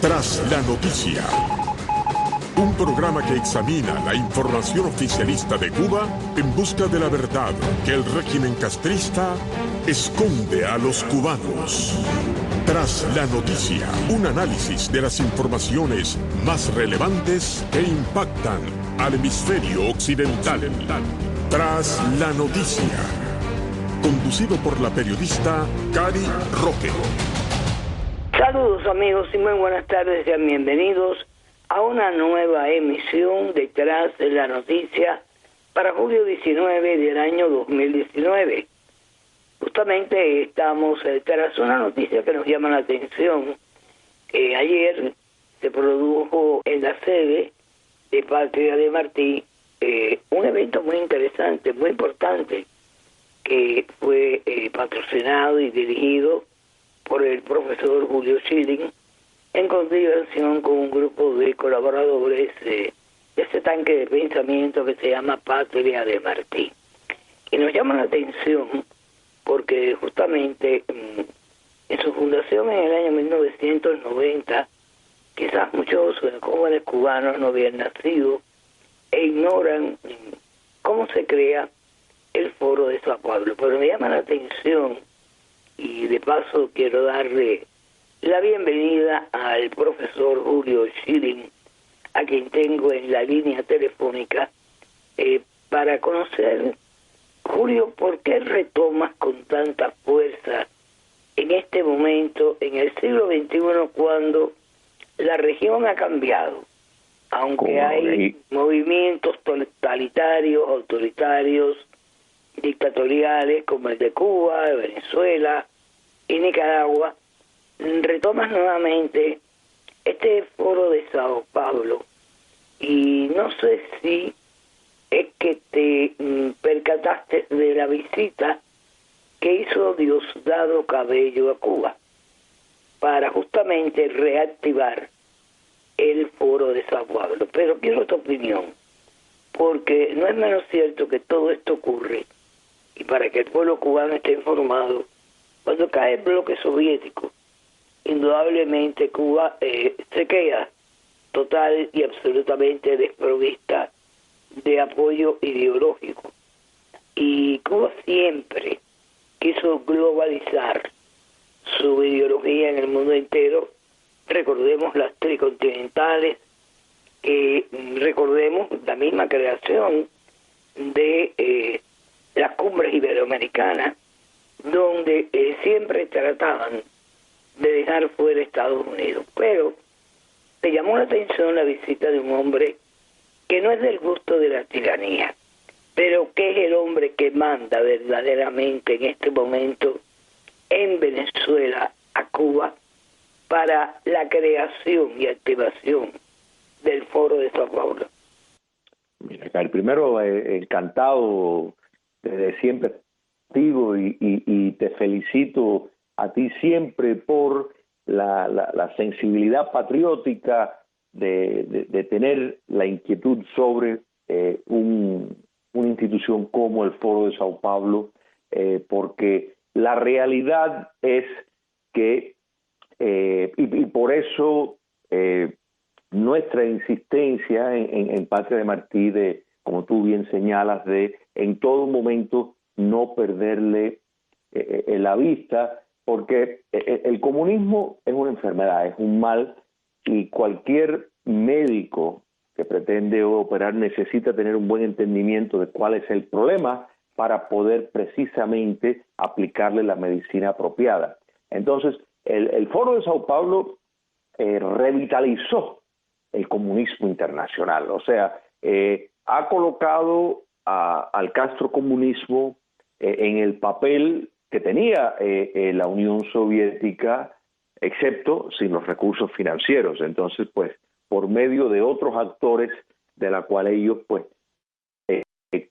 Tras la noticia, un programa que examina la información oficialista de Cuba en busca de la verdad que el régimen castrista esconde a los cubanos. Tras la noticia, un análisis de las informaciones más relevantes que impactan al hemisferio occidental. Tras la noticia, conducido por la periodista Cari Roque. Saludos amigos y muy buenas tardes, sean bienvenidos a una nueva emisión de Tras la Noticia para julio 19 del año 2019. Justamente estamos tras una noticia que nos llama la atención. Ayer se produjo en la sede de Patria de Martí un evento muy interesante, muy importante, que fue patrocinado y dirigido por el profesor Julio Schilling, en coordinación con un grupo de colaboradores de este tanque de pensamiento que se llama Patria de Martí. Y nos llama la atención porque justamente en su fundación en el año 1990, quizás muchos jóvenes cubanos no habían nacido e ignoran cómo se crea el Foro de Sao Paulo. Pero me llama la atención, y de paso quiero darle la bienvenida al profesor Julio Schilling, a quien tengo en la línea telefónica, para conocer, Julio, ¿por qué retomas con tanta fuerza en este momento, en el siglo XXI, cuando la región ha cambiado? Aunque hay movimientos totalitarios, autoritarios, dictatoriales como el de Cuba, de Venezuela y Nicaragua, retomas nuevamente este foro de Sao Paulo, y no sé si es que te percataste de la visita que hizo Diosdado Cabello a Cuba para justamente reactivar el foro de Sao Paulo. Pero quiero tu opinión, porque no es menos cierto que todo esto ocurre, y para que el pueblo cubano esté informado, cuando cae el bloque soviético, indudablemente Cuba se queda total y absolutamente desprovista de apoyo ideológico. Y Cuba siempre quiso globalizar su ideología en el mundo entero. Recordemos las tricontinentales, recordemos la misma creación de las cumbres iberoamericanas, donde siempre trataban de dejar fuera Estados Unidos. Pero te llamó la atención la visita de un hombre que no es del gusto de la tiranía, pero que es el hombre que manda verdaderamente en este momento en Venezuela a Cuba para la creación y activación del Foro de Sao Paulo. Mira, el primero, encantado desde siempre contigo, y te felicito a ti siempre por la sensibilidad patriótica de tener la inquietud sobre una institución como el Foro de Sao Paulo, porque la realidad es que, y por eso nuestra insistencia en Patria de Martí, como tú bien señalas, de en todo momento no perderle la vista, porque el comunismo es una enfermedad, es un mal, y cualquier médico que pretende operar necesita tener un buen entendimiento de cuál es el problema para poder precisamente aplicarle la medicina apropiada. Entonces, el Foro de Sao Paulo revitalizó el comunismo internacional, o sea, ha colocado al castrocomunismo en el papel que tenía la Unión Soviética, excepto sin los recursos financieros. Entonces, pues, por medio de otros actores de la cual ellos, pues,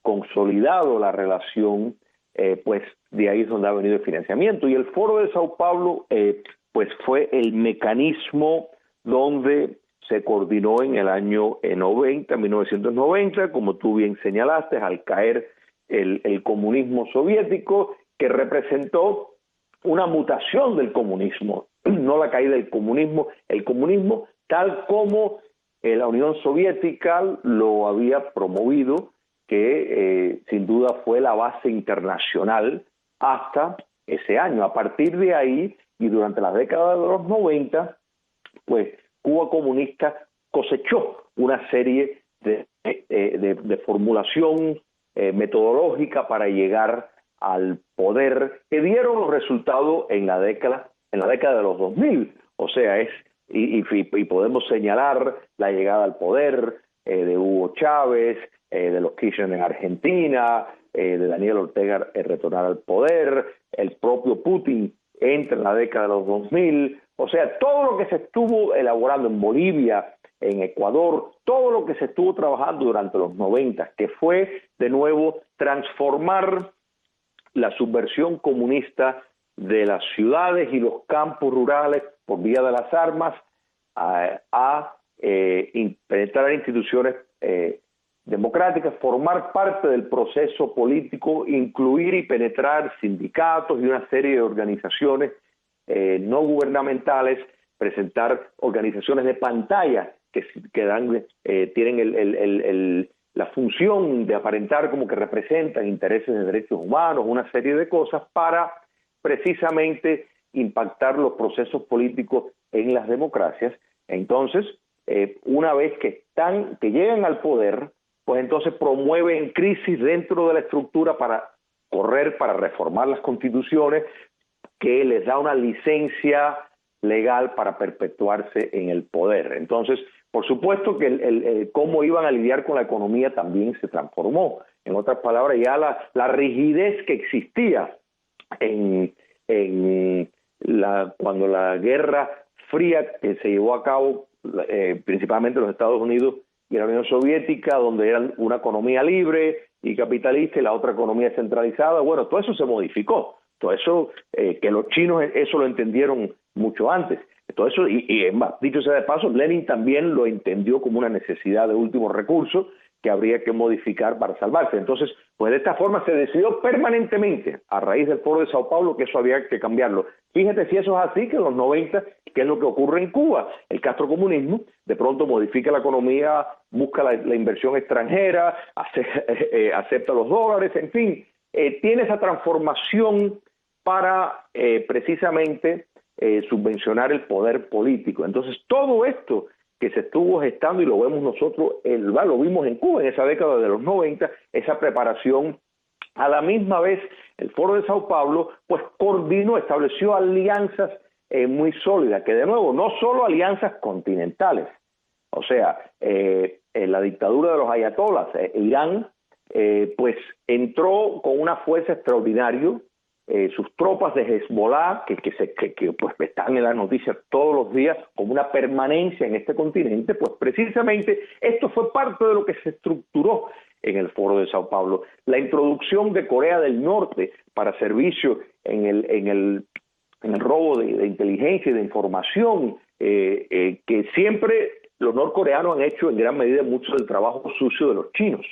consolidado la relación, pues, de ahí es donde ha venido el financiamiento. Y el Foro de Sao Paulo, pues, fue el mecanismo donde se coordinó en el año 1990, como tú bien señalaste, al caer el comunismo soviético, que representó una mutación del comunismo no la caída del comunismo, el comunismo tal como la Unión Soviética lo había promovido, que sin duda fue la base internacional hasta ese año. A partir de ahí y durante las décadas de los 90, pues Cuba comunista cosechó una serie de formulación metodológica para llegar al poder que dieron los resultados en la década de los 2000. O sea, y podemos señalar la llegada al poder de Hugo Chávez, de los Kirchner en Argentina, de Daniel Ortega retornar al poder, el propio Putin entra en la década de los 2000, o sea, todo lo que se estuvo elaborando en Bolivia, en Ecuador, todo lo que se estuvo trabajando durante los 90, que fue de nuevo transformar la subversión comunista de las ciudades y los campos rurales por vía de las armas a penetrar instituciones democráticas, formar parte del proceso político, incluir y penetrar sindicatos y una serie de organizaciones no gubernamentales, presentar organizaciones de pantalla que tienen la función de aparentar como que representan intereses de derechos humanos, una serie de cosas para precisamente impactar los procesos políticos en las democracias. Entonces, una vez que llegan al poder, pues entonces promueven crisis dentro de la estructura para reformar las constituciones, que les da una licencia legal para perpetuarse en el poder. Entonces, por supuesto que cómo iban a lidiar con la economía también se transformó. En otras palabras, ya la rigidez que existía cuando la Guerra Fría que se llevó a cabo principalmente en los Estados Unidos y la Unión Soviética, donde eran una economía libre y capitalista y la otra economía centralizada, bueno, todo eso se modificó. Todo eso, que los chinos eso lo entendieron mucho antes. Todo eso, y dicho sea de paso, Lenin también lo entendió como una necesidad de último recurso que habría que modificar para salvarse. Entonces, pues de esta forma se decidió permanentemente, a raíz del Foro de Sao Paulo, que eso había que cambiarlo. Fíjate si eso es así, que en los 90, ¿qué es lo que ocurre en Cuba? El castrocomunismo de pronto modifica la economía, busca la inversión extranjera, acepta los dólares, en fin, tiene esa transformación para precisamente subvencionar el poder político. Entonces, todo esto que se estuvo gestando, y lo vemos nosotros, lo vimos en Cuba en esa década de los 90, esa preparación, a la misma vez el Foro de Sao Paulo, pues coordinó, estableció alianzas muy sólidas, que de nuevo, no solo alianzas continentales, o sea, la dictadura de los ayatolás, Irán, pues entró con una fuerza extraordinaria, sus tropas de Hezbollah, que pues están en las noticias todos los días como una permanencia en este continente, pues precisamente esto fue parte de lo que se estructuró en el Foro de Sao Paulo. La introducción de Corea del Norte para servicio en el robo de inteligencia y de información, que siempre los norcoreanos han hecho en gran medida mucho del trabajo sucio de los chinos,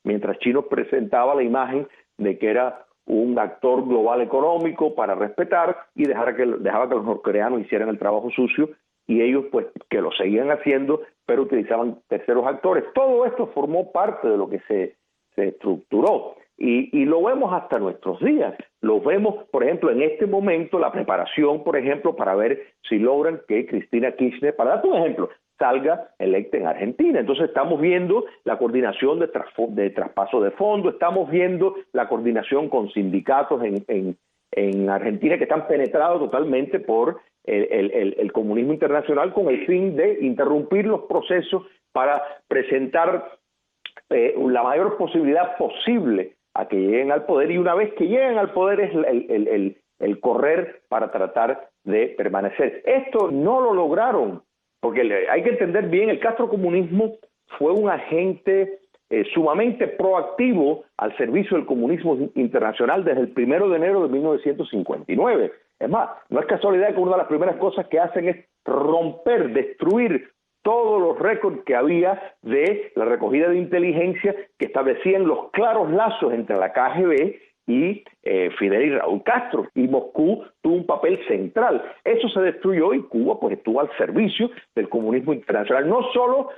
mientras chinos presentaba la imagen de que era un actor global económico para respetar y dejaba que los norcoreanos hicieran el trabajo sucio, y ellos pues que lo seguían haciendo, pero utilizaban terceros actores. Todo esto formó parte de lo que se estructuró y lo vemos hasta nuestros días. Lo vemos, por ejemplo, en este momento, la preparación, por ejemplo, para ver si logran que Cristina Kirchner, para darte un ejemplo, salga electa en Argentina. Entonces estamos viendo la coordinación de traspaso de fondos, estamos viendo la coordinación con sindicatos en Argentina que están penetrados totalmente por el comunismo internacional, con el fin de interrumpir los procesos para presentar la mayor posibilidad posible a que lleguen al poder, y una vez que lleguen al poder es el correr para tratar de permanecer. Esto no lo lograron, porque hay que entender bien, el castrocomunismo fue un agente sumamente proactivo al servicio del comunismo internacional desde el 1 de enero de 1959. Es más, no es casualidad que una de las primeras cosas que hacen es romper, destruir todos los récords que había de la recogida de inteligencia que establecían los claros lazos entre la KGB y Fidel y Raúl Castro, y Moscú tuvo un papel central. Eso se destruyó y Cuba pues estuvo al servicio del comunismo internacional. No solo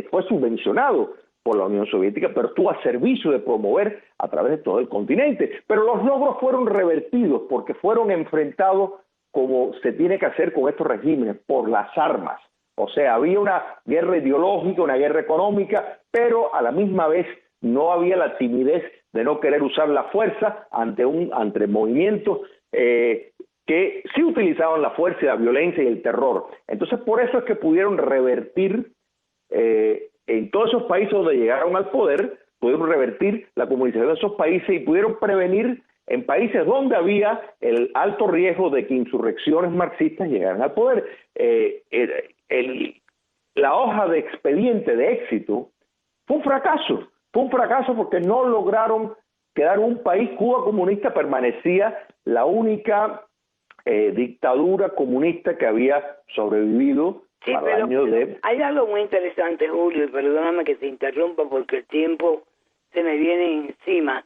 fue subvencionado por la Unión Soviética, pero estuvo a servicio de promover a través de todo el continente. Pero los logros fueron revertidos porque fueron enfrentados como se tiene que hacer con estos regímenes, por las armas. O sea, había una guerra ideológica, una guerra económica, pero a la misma vez no había la timidez de no querer usar la fuerza ante movimientos que sí utilizaban la fuerza y la violencia y el terror. Entonces, por eso es que pudieron revertir en todos esos países donde llegaron al poder, pudieron revertir la comunicación de esos países y pudieron prevenir en países donde había el alto riesgo de que insurrecciones marxistas llegaran al poder. La hoja de expediente de éxito fue un fracaso porque no lograron quedar un país. Cuba comunista permanecía la única dictadura comunista que había sobrevivido. Sí, pero hay algo muy interesante, Julio, y perdóname que te interrumpa porque el tiempo se me viene encima.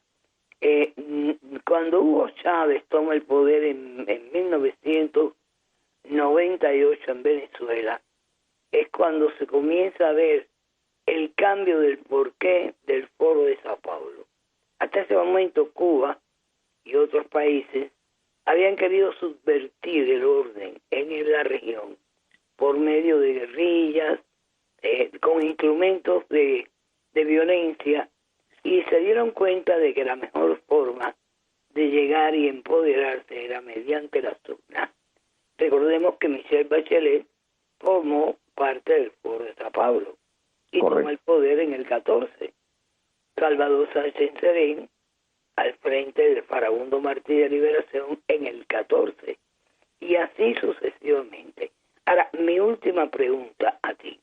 Cuando Hugo Chávez toma el poder en 1998 en Venezuela, es cuando se comienza a ver el cambio del porqué del Foro de Sao Paulo. Hasta ese momento Cuba y otros países habían querido subvertir el orden en la región por medio de guerrillas, con instrumentos de violencia, y se dieron cuenta de que la mejor forma de llegar y empoderarse era mediante las urnas. Recordemos que Michelle Bachelet formó parte del Foro de Sao Paulo y tomó el poder en el 14. Salvador Sánchez Serén al frente del Farabundo Martí de Liberación en el 14, y así sucesivamente. Ahora, mi última pregunta a ti: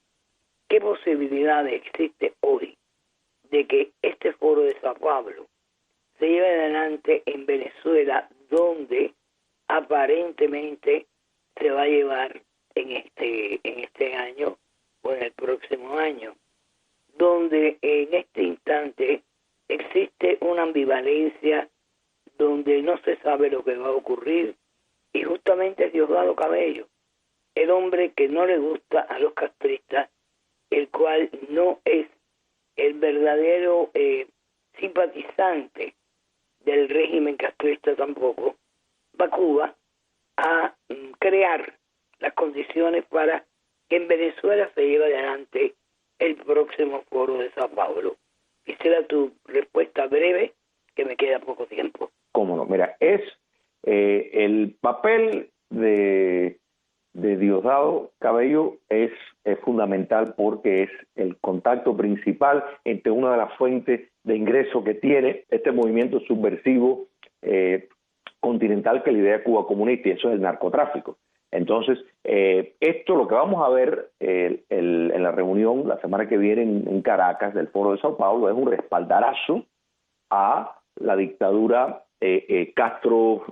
¿qué posibilidad existe hoy de que este Foro de Sao Paulo se lleve adelante en Venezuela, donde aparentemente se va a llevar en este año o en el próximo año, donde en este instante existe una ambivalencia, donde no se sabe lo que va a ocurrir, y justamente es Diosdado Cabello, el hombre que no le gusta a los castristas, el cual no es el verdadero simpatizante del régimen castrista tampoco, va a Cuba a crear las condiciones para que en Venezuela se lleve adelante el próximo Foro de Sao Paulo. Quisiera tu respuesta breve, que me queda poco tiempo. Cómo no, mira, es el papel de Diosdado Cabello es fundamental porque es el contacto principal entre una de las fuentes de ingreso que tiene este movimiento subversivo continental que lidera Cuba comunista, y eso es el narcotráfico. Entonces, esto lo que vamos a ver en la reunión la semana que viene en Caracas del Foro de Sao Paulo es un respaldarazo a la dictadura Castro,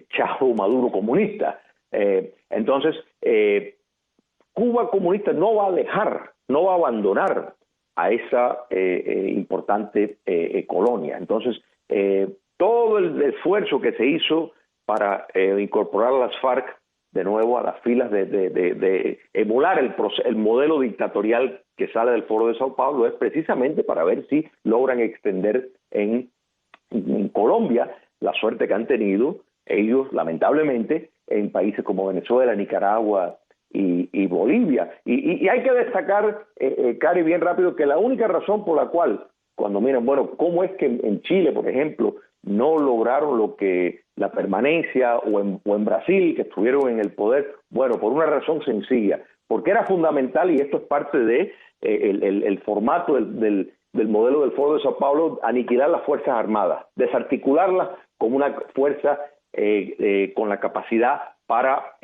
Chávez, Maduro comunista. Entonces, Cuba comunista no va a abandonar a esa importante colonia. Entonces, todo el esfuerzo que se hizo para incorporar a las FARC de nuevo a las filas de emular el modelo dictatorial que sale del Foro de Sao Paulo es precisamente para ver si logran extender en Colombia la suerte que han tenido ellos, lamentablemente, en países como Venezuela, Nicaragua y Bolivia. Y hay que destacar, Cari, bien rápido, que la única razón por la cual, cuando miran, bueno, cómo es que en Chile, por ejemplo, no lograron la permanencia, o en Brasil, que estuvieron en el poder, bueno, por una razón sencilla, porque era fundamental, y esto es parte de el formato del modelo del Foro de Sao Paulo, aniquilar las Fuerzas Armadas, desarticularlas como una fuerza con la capacidad para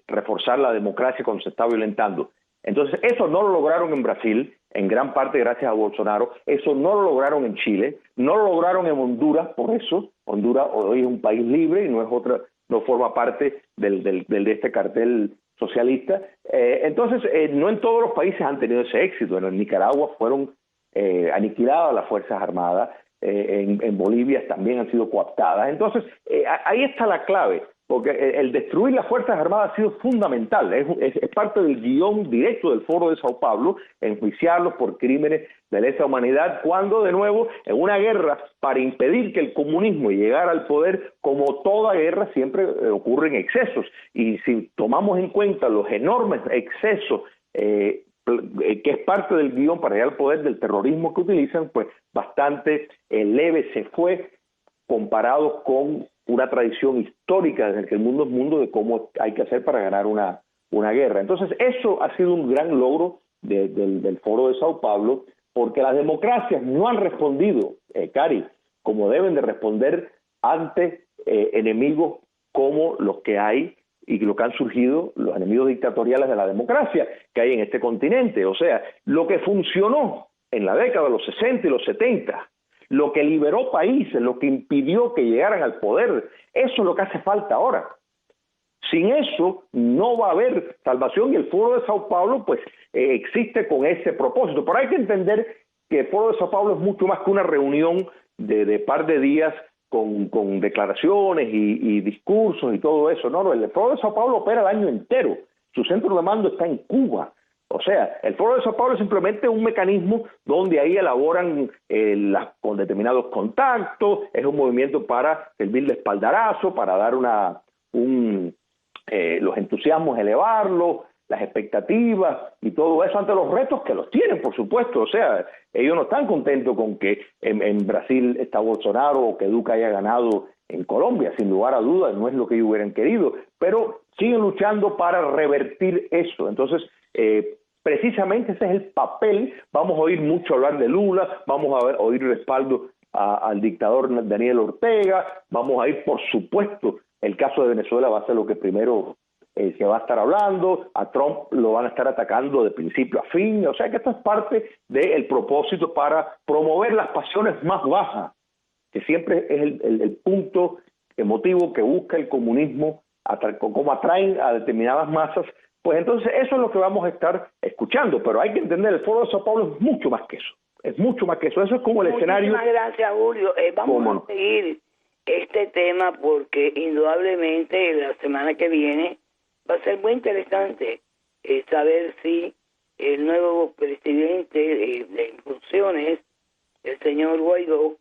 reforzar la democracia cuando se está violentando. Entonces, eso no lo lograron en Brasil, en gran parte gracias a Bolsonaro. Eso no lo lograron en Chile, no lo lograron en Honduras. Por eso Honduras hoy es un país libre y no forma parte de este cartel socialista. Entonces, no en todos los países han tenido ese éxito. En Nicaragua fueron aniquiladas las Fuerzas Armadas. en Bolivia también han sido cooptadas. Entonces, ahí está la clave, porque el destruir las Fuerzas Armadas ha sido fundamental, es parte del guión directo del Foro de Sao Paulo, enjuiciarlos por crímenes de lesa humanidad, cuando de nuevo en una guerra para impedir que el comunismo llegara al poder, como toda guerra siempre ocurren excesos, y si tomamos en cuenta los enormes excesos que es parte del guión para llegar al poder del terrorismo que utilizan, pues bastante leve se fue comparado con una tradición histórica desde que el mundo es mundo de cómo hay que hacer para ganar una guerra. Entonces eso ha sido un gran logro del Foro de Sao Paulo, porque las democracias no han respondido, Cari, como deben de responder ante enemigos como los que hay y lo que han surgido, los enemigos dictatoriales de la democracia que hay en este continente. O sea, lo que funcionó en la década de los 60 y los 70, lo que liberó países, lo que impidió que llegaran al poder, eso es lo que hace falta ahora. Sin eso no va a haber salvación, y el Foro de Sao Paulo pues existe con ese propósito. Pero hay que entender que el Foro de Sao Paulo es mucho más que una reunión de par de días con declaraciones y discursos y todo eso. No, el Foro de Sao Paulo opera el año entero. Su centro de mando está en Cuba. O sea, el Foro de Sao Paulo es simplemente un mecanismo donde ahí elaboran con determinados contactos, es un movimiento para servir de espaldarazo, para dar los entusiasmos, elevarlos, las expectativas y todo eso ante los retos que los tienen, por supuesto. O sea, ellos no están contentos con que en Brasil está Bolsonaro o que Duque haya ganado en Colombia, sin lugar a dudas, no es lo que ellos hubieran querido, pero siguen luchando para revertir eso. Entonces, precisamente ese es el papel. Vamos a oír mucho hablar de Lula, vamos a oír respaldo al dictador Daniel Ortega, vamos a ir, por supuesto, el caso de Venezuela va a ser lo que primero se va a estar hablando, a Trump lo van a estar atacando de principio a fin. O sea que esto es parte del propósito para promover las pasiones más bajas, que siempre es el punto emotivo que busca el comunismo, como atraen a determinadas masas. Pues entonces eso es lo que vamos a estar escuchando, pero hay que entender, el Foro de Sao Paulo es mucho más que eso, eso es como el escenario. Muchísimas gracias, Julio. Vamos a seguir este tema porque indudablemente la semana que viene va a ser muy interesante saber si el nuevo presidente de funciones, el señor Guaidó,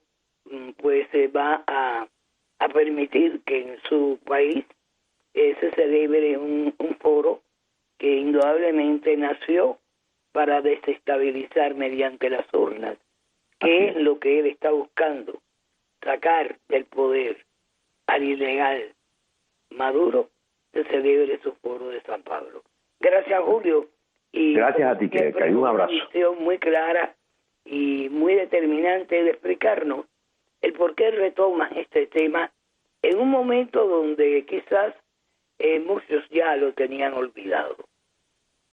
pues va a permitir que en su país se celebre un foro que indudablemente nació para desestabilizar mediante las urnas, que es lo que él está buscando, sacar del poder al ilegal Maduro, se celebre su foro de San Pablo. Gracias, Julio. Y gracias a ti, que un abrazo. Una visión muy clara y muy determinante de explicarnos el por qué retoman este tema en un momento donde quizás muchos ya lo tenían olvidado.